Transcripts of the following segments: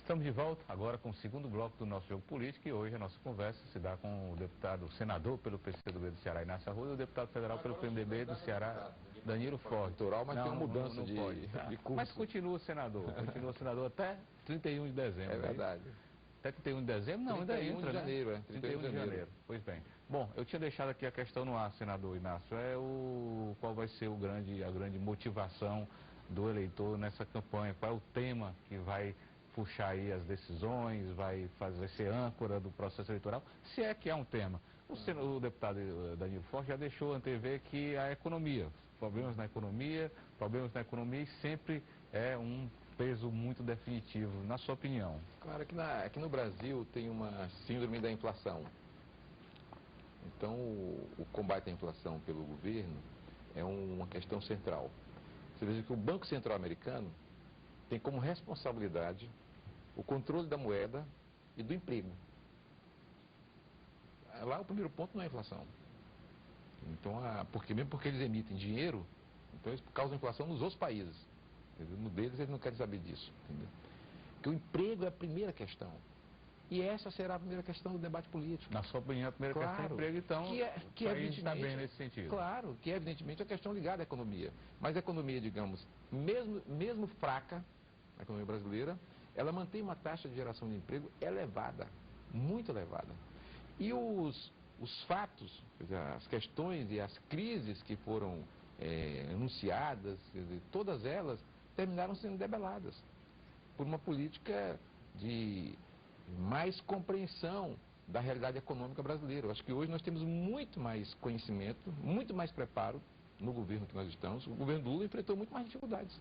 Estamos de volta agora com o segundo bloco do nosso Jogo Político e hoje a nossa conversa se dá com o deputado senador pelo PCdoB do Ceará, Inácio Arruda, e o deputado federal pelo PMDB do Ceará, Danilo Forte. Mas tem uma mudança de curso. Mas continua senador até 31 de dezembro. É verdade. Até 31 de dezembro? Não, ainda entra, de janeiro, né? 31 de janeiro. Pois bem. Bom, eu tinha deixado aqui a questão no ar, senador Inácio. Qual vai ser a grande motivação do eleitor nessa campanha? Qual é o tema que vai puxar aí as decisões, vai ser âncora do processo eleitoral, se é que é um tema. O deputado Danilo Forte já deixou antever que a economia, problemas na economia e sempre é um peso muito definitivo, na sua opinião. Claro que aqui no Brasil tem uma síndrome da inflação. Então, o combate à inflação pelo governo é uma questão central. Você veja que o Banco Central americano tem como responsabilidade o controle da moeda e do emprego. Lá o primeiro ponto não é a inflação. Então, mesmo porque eles emitem dinheiro, então eles causam inflação nos outros países. No deles eles não querem saber disso. Entendeu? Porque o emprego é a primeira questão. E essa será a primeira questão do debate político. Na sua opinião, a primeira questão é o emprego, então que o país está bem nesse sentido. Claro, que é evidentemente a questão ligada à economia. Mas a economia, digamos, mesmo fraca, a economia brasileira, ela mantém uma taxa de geração de emprego elevada, muito elevada. E os fatos, as questões e as crises que foram anunciadas, todas elas terminaram sendo debeladas por uma política de mais compreensão da realidade econômica brasileira. Eu acho que hoje nós temos muito mais conhecimento, muito mais preparo no governo que nós estamos. O governo do Lula enfrentou muito mais dificuldades,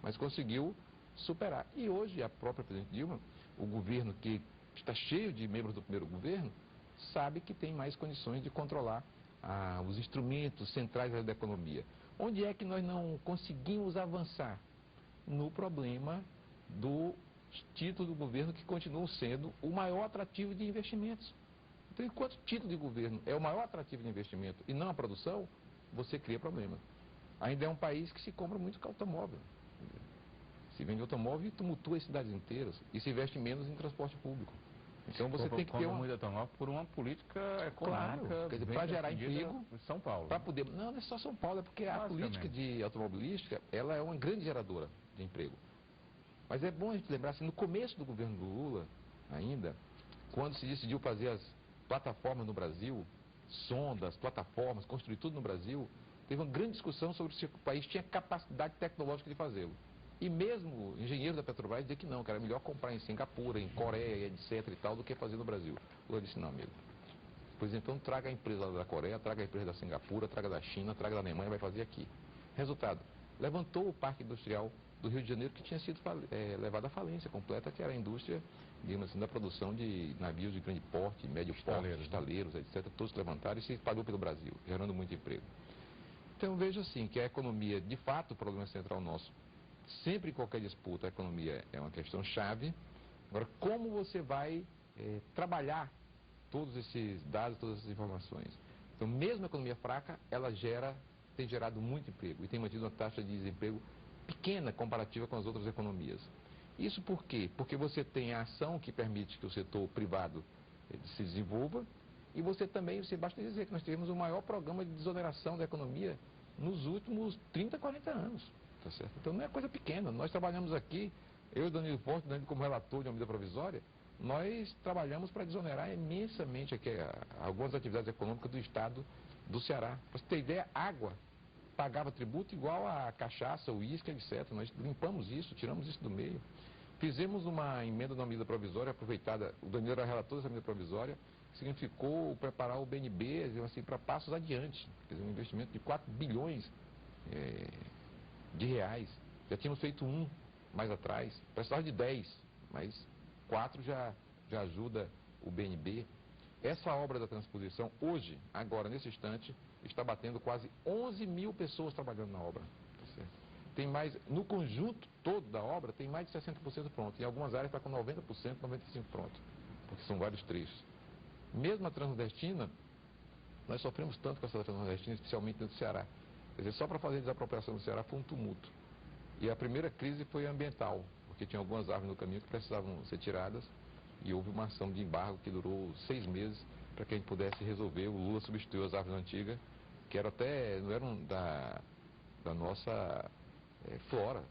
mas conseguiu superar. E hoje a própria presidente Dilma, o governo que está cheio de membros do primeiro governo, sabe que tem mais condições de controlar os instrumentos centrais da economia. Onde é que nós não conseguimos avançar? No problema do título do governo, que continuam sendo o maior atrativo de investimentos. Então, enquanto o título de governo é o maior atrativo de investimento e não a produção, você cria problema. Ainda é um país que se compra muito automóvel. Se vende automóvel e tumultua as cidades inteiras e se investe menos em transporte público. Então você tem que ter muito automóvel por uma política econômica. Claro, quer dizer, para gerar emprego em São Paulo. Para poder, não é só São Paulo, é porque a política de automobilística, ela é uma grande geradora de emprego. Mas é bom a gente lembrar, assim, no começo do governo do Lula, ainda, quando se decidiu fazer as plataformas no Brasil, sondas, plataformas, construir tudo no Brasil, teve uma grande discussão sobre se o país tinha capacidade tecnológica de fazê-lo. E mesmo engenheiros da Petrobras diziam que não, que era melhor comprar em Singapura, em Coreia, etc. e tal, do que fazer no Brasil. O Lula disse, não, amigo. Pois então traga a empresa da Coreia, traga a empresa da Singapura, traga da China, traga da Alemanha, vai fazer aqui. Resultado, levantou o parque industrial do Rio de Janeiro, que tinha sido levado à falência completa, que era a indústria, digamos assim, da produção de navios de grande porte, médio porte, estaleiros, etc. Todos levantaram e se espalhou pelo Brasil, gerando muito emprego. Então vejo assim, que a economia, de fato, o problema central nosso, sempre em qualquer disputa, a economia é uma questão chave. Agora, como você vai trabalhar todos esses dados, todas essas informações? Então, mesmo a economia fraca, ela tem gerado muito emprego e tem mantido uma taxa de desemprego pequena comparativa com as outras economias. Isso por quê? Porque você tem a ação que permite que o setor privado se desenvolva e você também, basta dizer que nós tivemos o maior programa de desoneração da economia nos últimos 30, 40 anos. Tá certo? Então não é coisa pequena. Nós trabalhamos aqui, eu e o Danilo Forte, como relator de uma medida provisória, nós trabalhamos para desonerar imensamente aqui algumas atividades econômicas do estado do Ceará. Para você ter ideia, água pagava tributo igual a cachaça, uísque, etc. Nós limpamos isso, tiramos isso do meio. Fizemos uma emenda numa medida provisória aproveitada, o Danilo era relator dessa medida provisória, que significou preparar o BNB assim, para passos adiante. Quer dizer, um investimento de 4 bilhões de reais. Já tínhamos feito um mais atrás, precisava de 10, mas 4 já ajuda o BNB. Essa obra da transposição, hoje, agora, nesse instante, está batendo quase 11 mil pessoas trabalhando na obra. Tá certo? Tem mais, no conjunto todo da obra, tem mais de 60% pronto. Em algumas áreas está com 90%, 95% pronto, porque são vários trechos. Mesmo a Transnordestina, nós sofremos tanto com essa Transnordestina, especialmente dentro do Ceará. Quer dizer, só para fazer desapropriação do Ceará foi um tumulto. E a primeira crise foi ambiental, porque tinha algumas árvores no caminho que precisavam ser tiradas e houve uma ação de embargo que durou 6 meses para que a gente pudesse resolver. O Lula substituiu as árvores antigas, que não eram da nossa flora,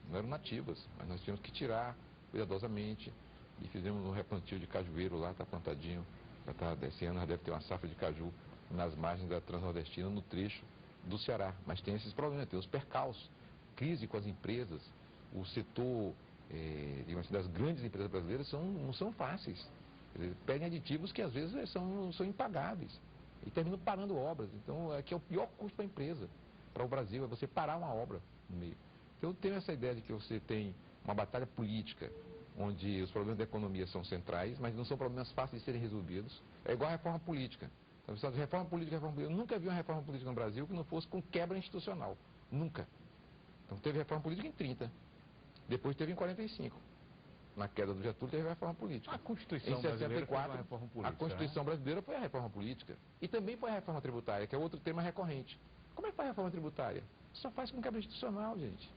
não eram nativas, mas nós tínhamos que tirar cuidadosamente e fizemos um replantio de cajueiro lá, está plantadinho, esse ano já deve ter uma safra de caju nas margens da Transnordestina, no trecho do Ceará. Mas tem esses problemas, tem os percalços, crise com as empresas, o setor digamos assim, das grandes empresas brasileiras não são fáceis. Pedem aditivos que às vezes são impagáveis e terminam parando obras. Então, que é o pior custo para a empresa, para o Brasil, é você parar uma obra no meio. Então, eu tenho essa ideia de que você tem uma batalha política, onde os problemas da economia são centrais, mas não são problemas fáceis de serem resolvidos. É igual a reforma política. Então, reforma política. Eu nunca vi uma reforma política no Brasil que não fosse com quebra institucional. Nunca. Então, teve reforma política em 30. Depois teve em 45. Na queda do Getúlio teve a reforma política. A Constituição em 64, brasileira foi uma reforma política, a Constituição brasileira foi a reforma política. E também foi a reforma tributária, que é outro tema recorrente. Como é que faz a reforma tributária? Só faz com quebra institucional, gente.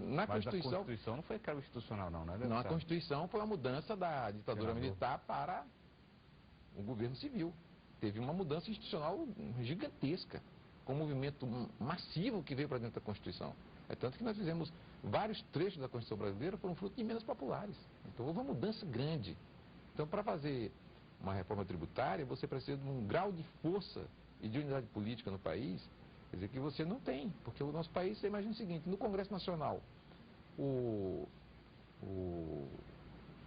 Mas a Constituição não foi quebra institucional, não, né? Não, a Constituição foi a mudança da ditadura militar para o governo civil. Teve uma mudança institucional gigantesca, com um movimento massivo que veio para dentro da Constituição. É tanto que nós fizemos vários trechos da Constituição brasileira foram fruto de emendas populares. Então houve uma mudança grande. Então, para fazer uma reforma tributária, você precisa de um grau de força e de unidade política no país, quer dizer, que você não tem. Porque o nosso país, você imagina o seguinte, no Congresso Nacional, o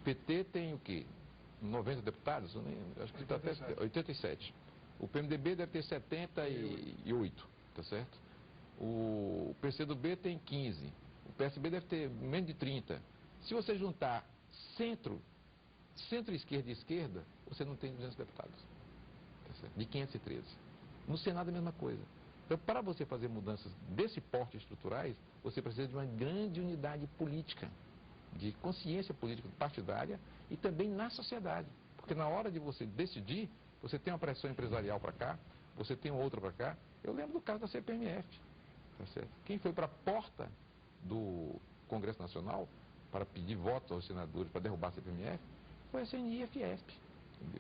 PT tem o quê? 90 deputados? Acho que está até 87. O PMDB deve ter 78, tá certo? O PCdoB tem 15. O PSB deve ter menos de 30. Se você juntar centro-esquerda e esquerda, você não tem 200 deputados. Tá certo? De 513. No Senado é a mesma coisa. Então, para você fazer mudanças desse porte estruturais, você precisa de uma grande unidade política, de consciência política partidária e também na sociedade. Porque na hora de você decidir, você tem uma pressão empresarial para cá, você tem outra para cá. Eu lembro do caso da CPMF. Tá certo? Quem foi para a porta do Congresso Nacional para pedir votos aos senadores para derrubar a CPMF foi a CNI e a Fiesp.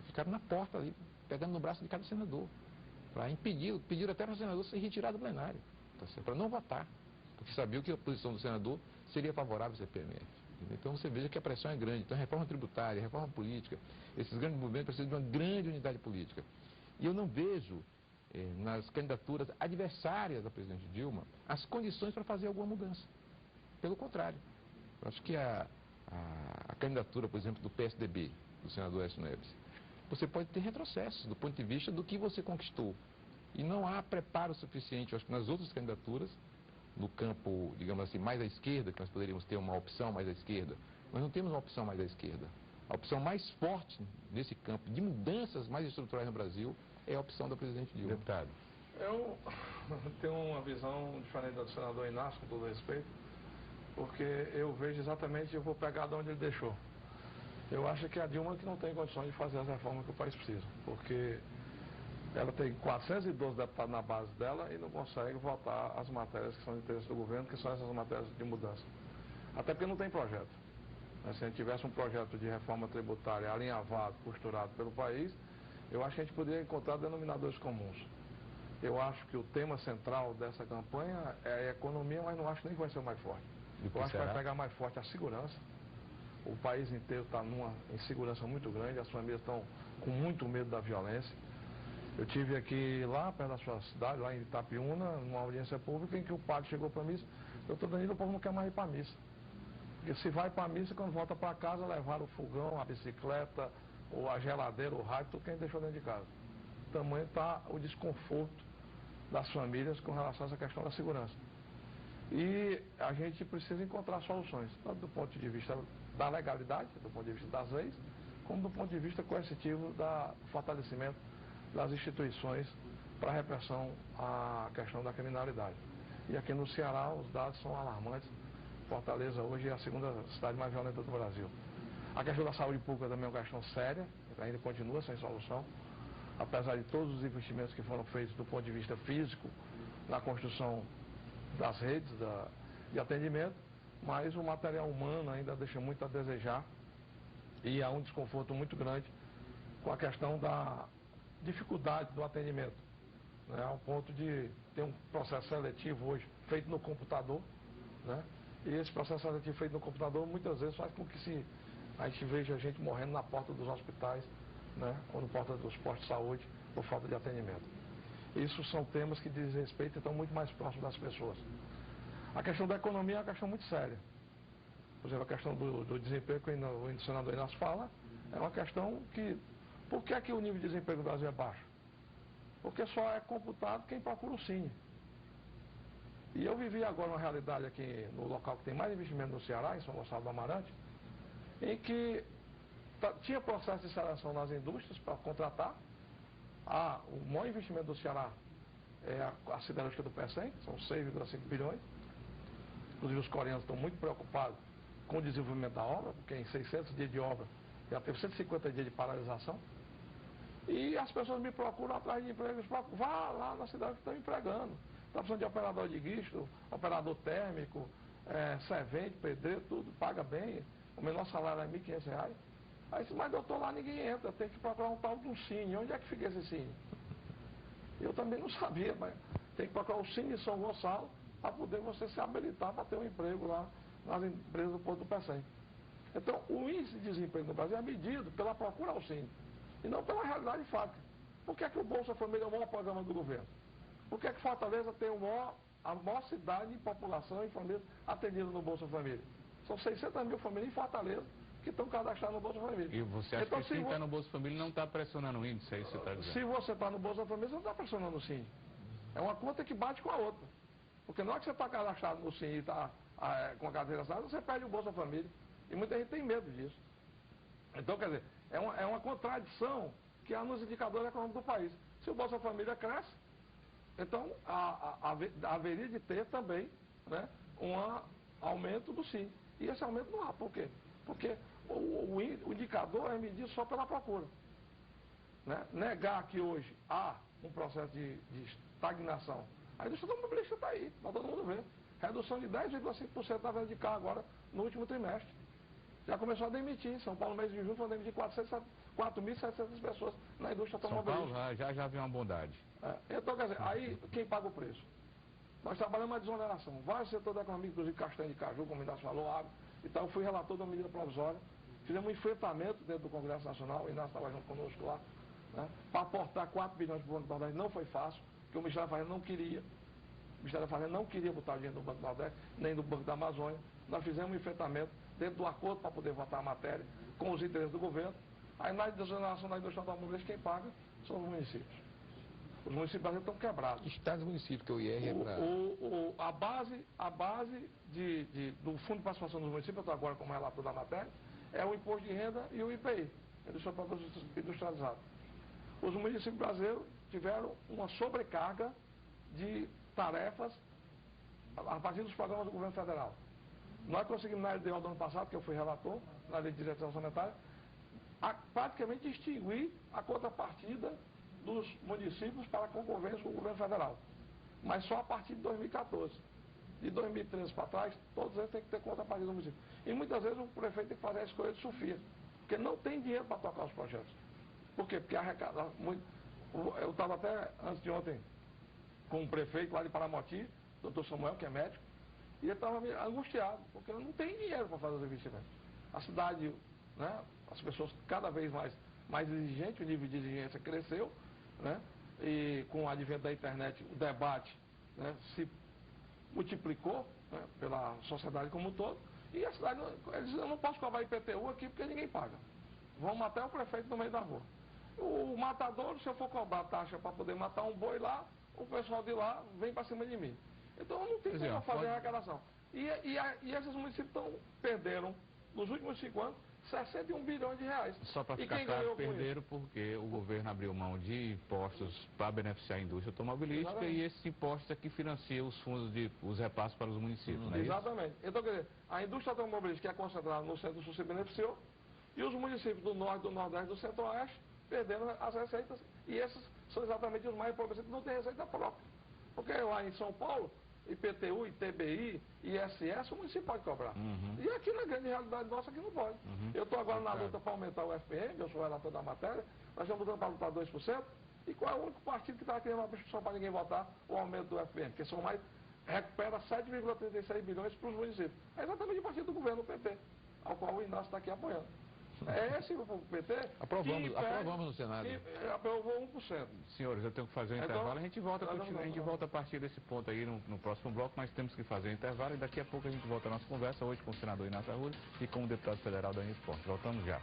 Ficaram na porta ali, pegando no braço de cada senador, para impedir, pediram até para o senador ser retirado do plenário, tá certo? Para não votar, porque sabiam que a posição do senador seria favorável à CPMF. Então você veja que a pressão é grande. Então, reforma tributária, reforma política, esses grandes movimentos precisam de uma grande unidade política. E eu não vejo nas candidaturas adversárias da presidente Dilma as condições para fazer alguma mudança. Pelo contrário, eu acho que a candidatura, por exemplo, do PSDB, do senador Aécio Neves, você pode ter retrocessos do ponto de vista do que você conquistou. E não há preparo suficiente, eu acho que nas outras candidaturas, no campo, digamos assim, mais à esquerda, que nós poderíamos ter uma opção mais à esquerda, nós não temos uma opção mais à esquerda. A opção mais forte nesse campo de mudanças mais estruturais no Brasil é a opção da presidente Dilma. Deputado. Eu tenho uma visão diferente do senador Inácio, com todo respeito, porque eu vejo exatamente, eu vou pegar de onde ele deixou. Eu acho que a Dilma que não tem condições de fazer as reformas que o país precisa, porque ela tem 412 deputados na base dela e não consegue votar as matérias que são de interesse do governo, que são essas matérias de mudança. Até porque não tem projeto. Se a gente tivesse um projeto de reforma tributária alinhavado, costurado pelo país, eu acho que a gente poderia encontrar denominadores comuns. Eu acho que o tema central dessa campanha é a economia, mas não acho nem que vai ser o mais forte. Eu acho que vai pegar mais forte a segurança. O país inteiro está numa insegurança muito grande, as famílias estão com muito medo da violência. Eu tive aqui lá perto da sua cidade, lá em Itapiúna, numa audiência pública, em que o padre chegou para a missa. Doutor Danilo, o povo não quer mais ir para a missa. Porque se vai para a missa, quando volta para casa, levaram o fogão, a bicicleta, ou a geladeira, o rádio, tudo que a gente deixou dentro de casa. O tamanho está o desconforto das famílias com relação a essa questão da segurança. E a gente precisa encontrar soluções, tanto do ponto de vista da legalidade, do ponto de vista das leis, como do ponto de vista coercitivo do fortalecimento das instituições para a repressão à questão da criminalidade. E aqui no Ceará os dados são alarmantes. Fortaleza hoje é a segunda cidade mais violenta do Brasil. A questão da saúde pública também é uma questão séria, ainda continua sem solução, apesar de todos os investimentos que foram feitos do ponto de vista físico, na construção das redes de atendimento, mas o material humano ainda deixa muito a desejar e há um desconforto muito grande com a questão da dificuldade do atendimento, né, ao ponto de ter um processo seletivo hoje feito no computador, né, e esse processo seletivo feito no computador muitas vezes faz com que a gente veja gente morrendo na porta dos hospitais, né, ou na porta dos postos de saúde por falta de atendimento. Isso são temas que dizem respeito e estão muito mais próximos das pessoas. A questão da economia é uma questão muito séria. Por exemplo, a questão do desemprego que o senador Inácio fala, é uma questão que... Por que é que o nível de desemprego no Brasil é baixo? Porque só é computado quem procura o Cine. E eu vivi agora uma realidade aqui no local que tem mais investimento no Ceará, em São Gonçalo do Amarante, em que tinha processo de seleção nas indústrias para contratar. O maior investimento do Ceará é a siderúrgica do PECEM, são 6,5 bilhões. Inclusive os coreanos estão muito preocupados com o desenvolvimento da obra, porque em 600 dias de obra já teve 150 dias de paralisação. E as pessoas me procuram atrás de empregos, vá lá na cidade que estão empregando. Está precisando de operador de guicho, operador térmico, servente, pedreiro, tudo, paga bem. O menor salário é R$ 1.500. Aí disse, mas doutor, lá ninguém entra, tem que procurar um tal de um Cine. Onde é que fica esse Cine? Eu também não sabia, mas tem que procurar o Cine de São Gonçalo para poder você se habilitar para ter um emprego lá nas empresas do Porto do Pecém. Então, o índice de desemprego no Brasil é medido pela procura ao Cine e não pela realidade fática. Por que é que o Bolsa Família é o maior programa do governo? Por que é que Fortaleza tem a maior cidade em população e famílias atendidas no Bolsa Família? São 600 mil famílias em Fortaleza que estão cadastradas no Bolsa Família. E você acha que quem está no Bolsa Família não está pressionando o índice, é isso que você está dizendo? Se você está no Bolsa Família, você não está pressionando o Cine. É uma conta que bate com a outra. Porque na hora que você está cadastrado no Cine e está com a carteira assinada, você perde o Bolsa Família. E muita gente tem medo disso. Então, quer dizer, é uma contradição que há nos indicadores econômicos do país. Se o Bolsa Família cresce, então haveria de ter também, né, um aumento do Cine. E esse aumento não há. Por quê? Porque o indicador é medido só pela procura. Né? Negar que hoje há um processo de estagnação. A indústria automobilística está aí, para todo mundo ver. Redução de 10,5% da venda de carro agora no último trimestre. Já começou a demitir. São Paulo, no mês de junho, vão demitir 4.700 pessoas na indústria automobilística. São Paulo já viu uma bondade. Então, quer dizer, aí quem paga o preço? Nós trabalhamos uma desoneração. Vários setores da economia, inclusive castanha de caju, como o Inácio falou, água e tal. Eu fui relator da medida provisória. Fizemos um enfrentamento dentro do Congresso Nacional. O Inácio estava junto conosco lá. Né, para aportar 4 bilhões para o Banco do Nordeste. Não foi fácil, porque o Ministério da Fazenda não queria. O Ministério da Fazenda não queria botar o dinheiro no Banco do Nordeste, nem no Banco da Amazônia. Nós fizemos um enfrentamento dentro do acordo para poder votar a matéria com os interesses do governo. Aí na desoneração da indústria automobilística, quem paga são os municípios. Os municípios brasileiros estão quebrados. Estados e municípios, que o IR é para... A base do Fundo de Participação dos Municípios, eu estou agora como relator da matéria, é o Imposto de Renda e o IPI, Indústria de Produtos Industrializados. Os municípios brasileiros tiveram uma sobrecarga de tarefas a partir dos programas do governo federal. Nós conseguimos na LDO do ano passado, que eu fui relator, na Lei de Direção Orçamentária, praticamente extinguir a contrapartida dos municípios para concorrência com o governo federal. Mas só a partir de 2014. De 2013 para trás, todos eles têm que ter contrapartida do município. E muitas vezes o prefeito tem que fazer a escolha de Sofia, porque não tem dinheiro para tocar os projetos. Por quê? Porque arrecada muito. Eu estava até antes de ontem com um prefeito lá de Paramoti, doutor Samuel, que é médico, e ele estava angustiado, porque não tem dinheiro para fazer os investimentos. A cidade, né, as pessoas cada vez mais exigentes, o nível de exigência cresceu, né, e com o advento da internet, o debate, né, se multiplicou, né, pela sociedade como um todo, e a cidade, eles dizem, eu não posso cobrar IPTU aqui porque ninguém paga. Vão matar o prefeito no meio da rua. O matador, se eu for cobrar taxa para poder matar um boi lá, o pessoal de lá vem para cima de mim. Então não tem como fazer a arrecadação. E esses municípios perderam, nos últimos 5 anos, 61 bilhões de reais. Só para ficar claro, perderam porque o governo abriu mão de impostos para beneficiar a indústria automobilística. Exatamente. E esses impostos é que financiam os fundos os repassos para os municípios, não é exatamente. Isso? Então, quer dizer, a indústria automobilística que é concentrada no centro-sul se beneficiou, e os municípios do norte, do nordeste, do centro-oeste perderam as receitas, e esses são exatamente os mais empobrecidos que não têm receita própria. Porque lá em São Paulo, IPTU, ITBI, ISS, o município pode cobrar. E aqui na grande realidade nossa, aqui não pode. Eu estou agora na luta para aumentar o FPM, eu sou relator da matéria, nós estamos lutando para lutar 2%, e qual é o único partido que está querendo uma prescrição para ninguém votar o aumento do FPM? Porque são mais, recupera 7,36 bilhões para os municípios. É exatamente o partido do governo, o PT, ao qual o Inácio está aqui apoiando. É esse o PT Aprovamos no Senado. que aprovou 1%. Senhores, eu tenho que fazer um intervalo. A gente volta a partir desse ponto aí no próximo bloco, mas temos que fazer um intervalo e daqui a pouco a gente volta a nossa conversa hoje com o senador Inácio Arruda e com o deputado federal Danilo Forte. Voltamos já.